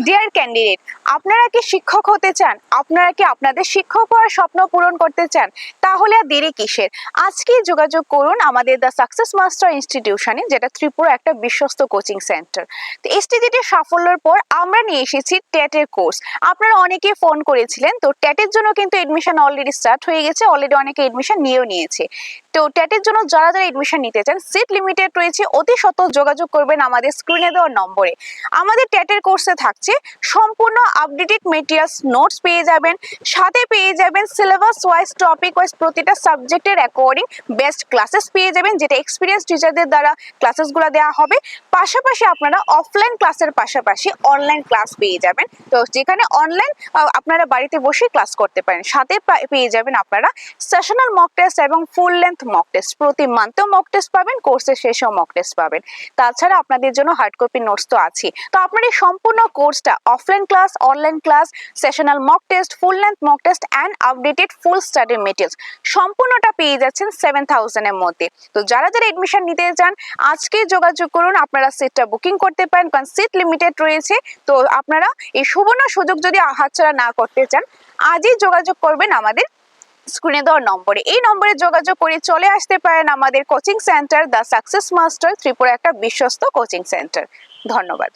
Deer candidate, আপনারা কি শিক্ষক হতে চান? আপনারা কি আপনাদের শিক্ষক হওয়ার স্বপ্ন পূরণ করতে চান? তাহলে আর দেরি কিসের? আজকেই যোগাযোগ করুন আমাদের দ্য সাকসেস মাস্টার ইনস্টিটিউশনে, যেটা ত্রিপুরা একটা বিশ্বস্ত কোচিং সেন্টার। তো এসটিজিটির সাফল্যের পর আমরা নিয়ে এসেছি টেটের কোর্স। আপনারা অনেকেই ফোন করেছিলেন, তো টেটের জন্য কিন্তু এডমিশন অলরেডি স্টার্ট হয়ে গেছে, অলরেডি অনেকে এডমিশন নিয়েও নিয়েছে। তো টেটের জন্য যারা যারা এডমিশন নিতে চান, সিট লিমিটেড রয়েছে, অতি সত্বর যোগাযোগ করবেন আমাদের স্ক্রিনে দেওয়া নম্বরে। আমাদের টেটের কোর্সে থাকছে সম্পূর্ণ আপডেটেড মেটেরিয়ালস, নোটস পেয়ে যাবেন, সাথে পেয়ে যাবেন সিলেবাস ওয়াইজ, টপিক ওয়াইজ প্রতিটা সাবজেক্টের অ্যাকর্ডিং বেস্ট ক্লাসেস পেয়ে যাবেন, যেটা এক্সপিরিয়েন্স টিচারদের দ্বারা ক্লাসেসগুলো দেওয়া হবে। পাশাপাশি আপনারা অফলাইন ক্লাসের পাশাপাশি অনলাইন ক্লাস পেয়ে যাবেন, তো যেখানে অনলাইন আপনারা বাড়িতে বসে ক্লাস করতে পারেন। সাথে পেয়ে যাবেন আপনারা সেশনাল মক টেস্ট এবং ফুল লেন্থ মক টেস্ট, প্রতি মান্থেও মক টেস্ট পাবেন, কোর্সের শেষেও মক টেস্ট পাবেন। তাছাড়া আপনাদের জন্য হার্ড কপি নোটস তো আছে। তো আপনার এই সম্পূর্ণ কোর্সটা offline class, online class, sessional mock test, full length mock test and updated full study materials সম্পূর্ণটা পেয়ে যাচ্ছেন 7,000 এর মধ্যে। তো যারা যারা এডমিশন নিতে চান আজকেই যোগাযোগ করুন, আপনারা সিটটা বুকিং করতে পারেন, কারণ সিট লিমিটেড রয়েছে। তো আপনারা এই সুবর্ণ সুযোগ যদি হাতছাড়া না করতে চান, আজই যোগাযোগ করবেন আমাদের স্ক্রিনে দেওয়া নম্বরে। এই নম্বরে যোগাযোগ করে চলে আসতে পারেন আমাদের coaching centre the success master Tripura, একটা বিশ্বস্ত কোচিং সেন্টার। ধন্যবাদ।